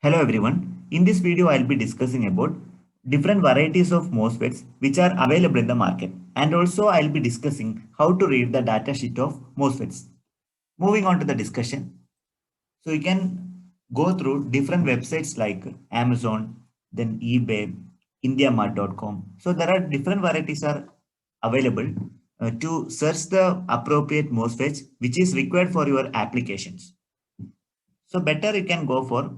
Hello everyone. In this video, I'll be discussing about different varieties of MOSFETs which are available in the market. And also I'll be discussing how to read the data sheet of MOSFETs. Moving on to the discussion. So you can go through different websites like Amazon, then eBay, IndiaMart.com. So there are different varieties are available to search the appropriate MOSFETs which is required for your applications. So better you can go for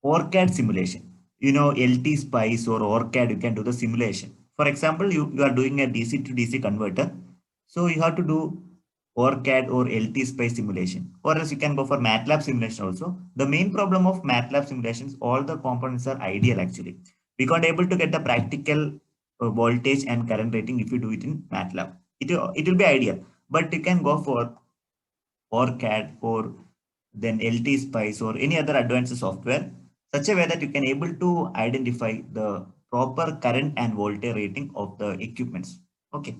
ORCAD simulation. LT Spice or ORCAD, you can do the simulation. For example, you are doing a DC to DC converter. So you have to do ORCAD or LT Spice simulation. Or else you can go for MATLAB simulation also. The main problem of MATLAB simulations, all the components are ideal actually. We can't able to get the practical voltage and current rating if you do it in MATLAB. It will be ideal. But you can go for ORCAD or then LT Spice or any other advanced software, such a way that you can able to identify the proper current and voltage rating of the equipments. Okay.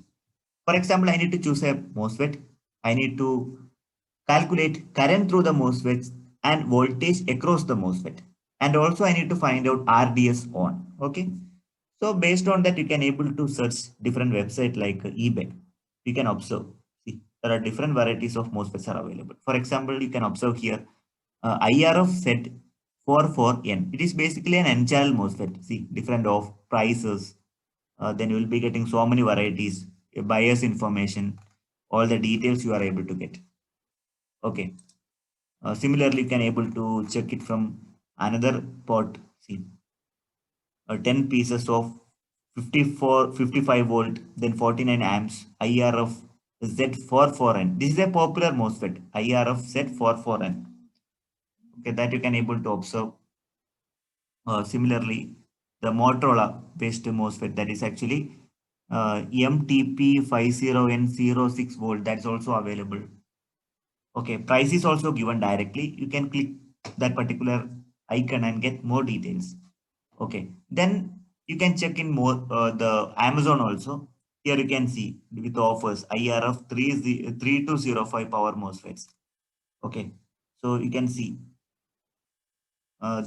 For example, I need to choose a MOSFET. I need to calculate current through the MOSFETs and voltage across the MOSFET. And also I need to find out RDS on. Okay. So based on that, you can able to search different website like eBay. You can observe. See, there are different varieties of MOSFETs are available. For example, you can observe here IRF set 44N. It is basically an N-channel MOSFET. See, different of prices. Then you will be getting so many varieties, bias information, all the details you are able to get. Okay. Similarly, you can able to check it from another port. See, 10 pieces of 55 volt, then 49 amps, IRF Z44N. This is a popular MOSFET, IRF Z44N. Okay, that you can able to observe. Similarly, the Motorola based MOSFET, that is actually MTP50N06 volt, that's also available. Okay, price is also given directly. You can click that particular icon and get more details. Okay, then you can check in more the Amazon also. Here you can see with offers IRF 3205 power MOSFETs. Okay, so you can see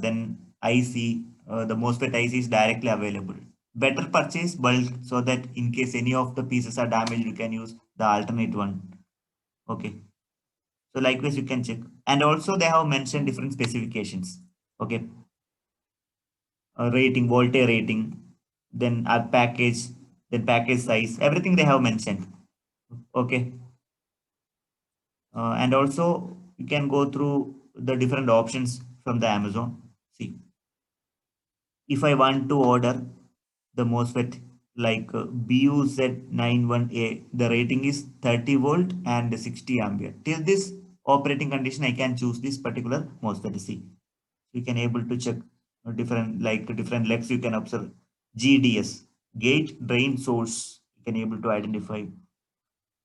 then IC, the MOSFET IC is directly available. Better purchase bulk so that in case any of the pieces are damaged, you can use the alternate one. Okay, so likewise you can check. And also they have mentioned different specifications. Okay, rating, voltage rating, then a package, then package size, everything they have mentioned. Okay, and also you can go through the different options from the Amazon. See, if I want to order the MOSFET like BUZ91A, the rating is 30 volt and 60 ampere. Till this operating condition, I can choose this particular MOSFET. See, you can able to check different legs. You can observe GDS, gate drain source. You can able to identify.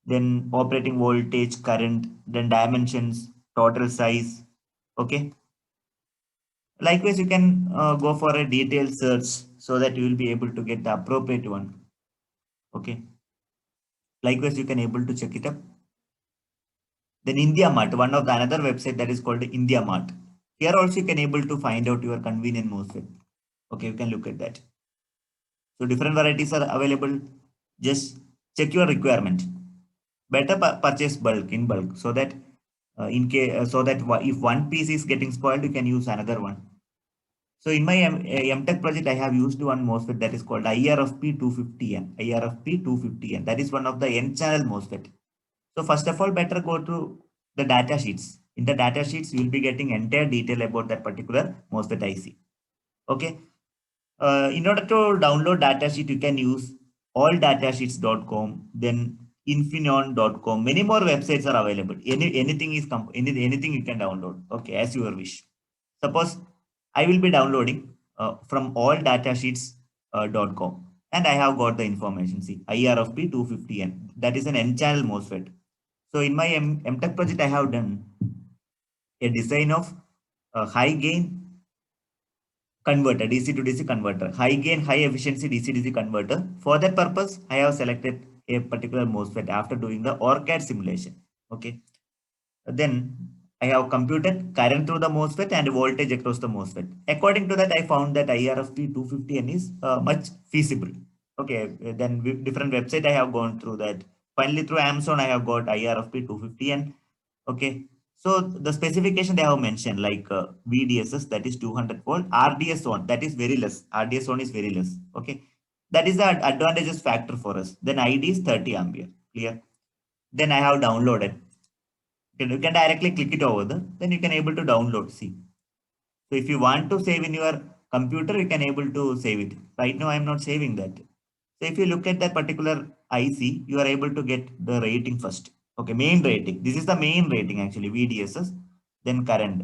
Then operating voltage, current, then dimensions, total size. Okay. Likewise, you can go for a detailed search so that you will be able to get the appropriate one. Okay. Likewise, you can able to check it up. Then IndiaMart, one of the another website that is called IndiaMart. Here also you can able to find out your convenient MOSFET. Okay, you can look at that. So different varieties are available. Just check your requirement. Better purchase bulk in bulk so that in case so that if one piece is getting spoiled, you can use another one. So in my MTech project, I have used one MOSFET that is called IRFP250N. IRFP250N. That is one of the N-channel MOSFET. So first of all, better go to the data sheets. In the data sheets, you will be getting entire detail about that particular MOSFET IC. Okay. In order to download datasheet, you can use alldatasheets.com, then infineon.com. Many more websites are available. Anything you can download. Okay, as your wish. Suppose I will be downloading from alldatasheets.com and I have got the information. See, IRFP 250N. That is an N-channel MOSFET. So in my MTech project, I have done a design of a high gain converter, DC to DC converter, high gain, high efficiency DC DC converter. For that purpose, I have selected a particular MOSFET after doing the ORCAD simulation. Okay. Then I have computed current through the MOSFET and voltage across the MOSFET. According to that, I found that IRFP 250N is much feasible. Okay, then different website I have gone through that. Finally, through Amazon, I have got IRFP 250N. Okay, so the specification they have mentioned like VDSS, that is 200 volt, RDS on, that is very less. RDS on is very less. Okay, that is the advantageous factor for us. Then ID is 30 ampere. Clear? Then I have downloaded. You can directly click it over there. Then you can able to download. See. So if you want to save in your computer, you can able to save it. Right now, I am not saving that. So if you look at that particular IC, you are able to get the rating first. Okay, main rating. This is the main rating actually, VDSS. Then current.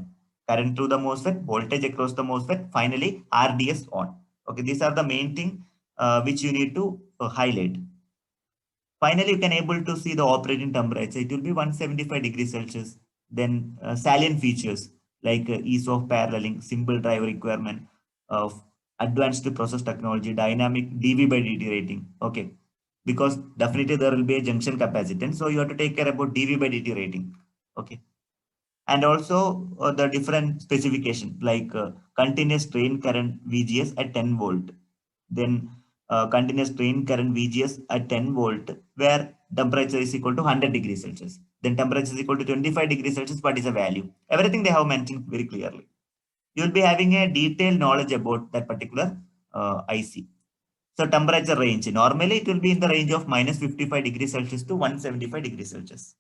Current through the MOSFET, voltage across the MOSFET, finally RDS on. Okay, these are the main thing which you need to highlight. Finally, you can able to see the operating temperature. It will be 175 degrees Celsius. Then salient features like ease of paralleling, simple drive requirement of advanced process technology, dynamic dV by dt rating. Okay, because definitely there will be a junction capacitance. So you have to take care about dV by dt rating. Okay, and also the different specification like continuous drain current VGS at 10 volt, then continuous drain current VGS at 10 volt where temperature is equal to 100 degrees Celsius, then temperature is equal to 25 degrees Celsius. What is the value? Everything they have mentioned very clearly. You will be having a detailed knowledge about that particular IC. So temperature range, normally it will be in the range of minus 55 degrees Celsius to 175 degrees Celsius.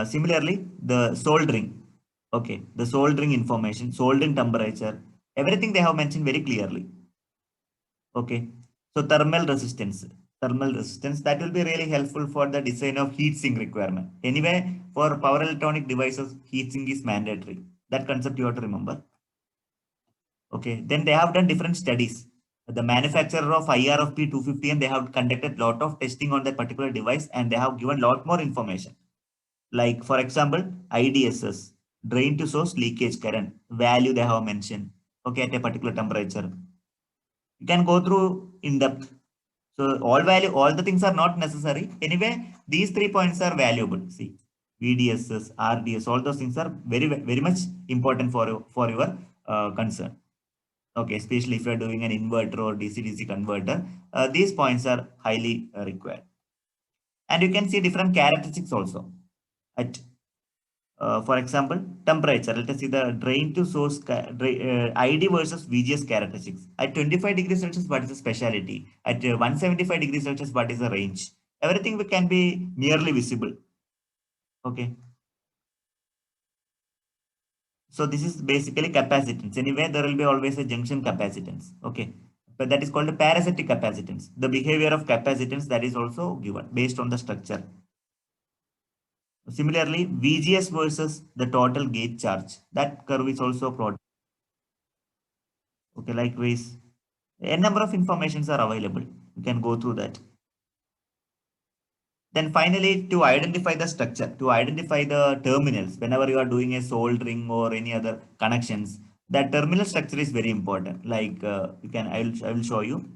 Similarly, the soldering, okay, the soldering information, soldering temperature, everything they have mentioned very clearly. Okay, so thermal resistance that will be really helpful for the design of heat sink requirement. Anyway, for power electronic devices, heat sink is mandatory. That concept you have to remember. Okay, then they have done different studies. The manufacturer of IRFP 250 and they have conducted lot of testing on that particular device and they have given lot more information. Like for example, IDSS, drain to source leakage current, value they have mentioned, okay, at a particular temperature. You can go through in depth. So all the things are not necessary. Anyway, these 3 points are valuable. See, VDSS, RDS, all those things are very much important for your concern. Okay, especially if you are doing an inverter or DC-DC converter, these points are highly required. And you can see different characteristics also. At for example, temperature. Let us see the drain to source ID versus VGS characteristics. At 25 degrees Celsius, what is the speciality? At 175 degrees Celsius, what is the range? Everything can be nearly visible. Okay. So this is basically capacitance. Anyway, there will be always a junction capacitance. Okay. But that is called a parasitic capacitance. The behavior of capacitance that is also given based on the structure. Similarly, VGS versus the total gate charge. That curve is also plotted. Okay, likewise, a number of informations are available. You can go through that. Then finally, to identify the structure, to identify the terminals, whenever you are doing a soldering or any other connections, that terminal structure is very important. Like I will show you.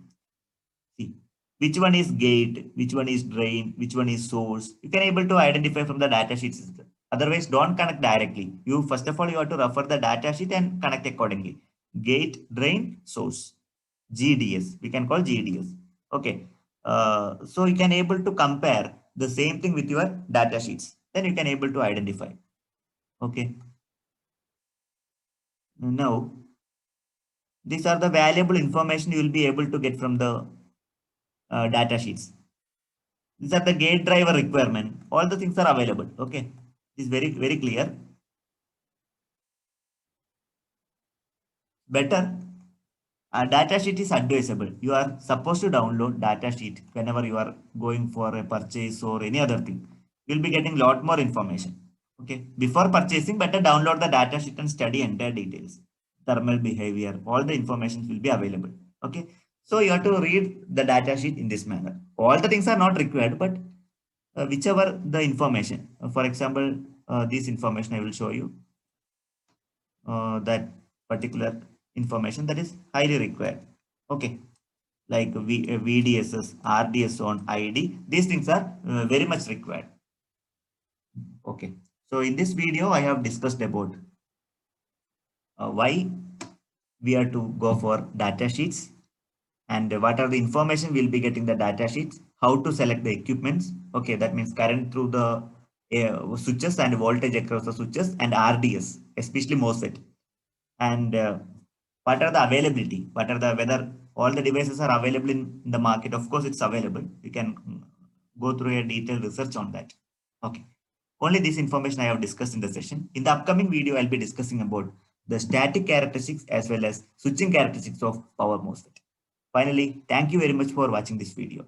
See, which one is gate, which one is drain, which one is source. You can able to identify from the data sheet system. Otherwise, don't connect directly. You first of all you have to refer the data sheet and connect accordingly. Gate, drain, source. GDS. We can call GDS. Okay. So you can able to compare the same thing with your data sheets. Then you can able to identify. Okay. Now, these are the valuable information you will be able to get from the data sheets. These are the gate driver requirement. All the things are available. Okay. It's very clear. Better. A data sheet is advisable. You are supposed to download data sheet whenever you are going for a purchase or any other thing. You'll be getting lot more information. Okay. Before purchasing, better download the data sheet and study entire details. Thermal behavior, all the information will be available. Okay. So you have to read the data sheet in this manner. All the things are not required, but whichever the information. For example, this information I will show you. That particular information that is highly required. Okay, like VDSS, RDS on ID, these things are very much required. Okay, So in this video, I have discussed about why we are to go for data sheets and what are the information we'll be getting the data sheets, how to select the equipments. Okay, that means current through the switches and voltage across the switches and RDS, especially MOSFET. And what are the availability, whether all the devices are available in the market. Of course, it's available. You can go through a detailed research on that. Okay. Only this information I have discussed in the session. In the upcoming video, I'll be discussing about the static characteristics as well as switching characteristics of power MOSFET. Finally, thank you very much for watching this video.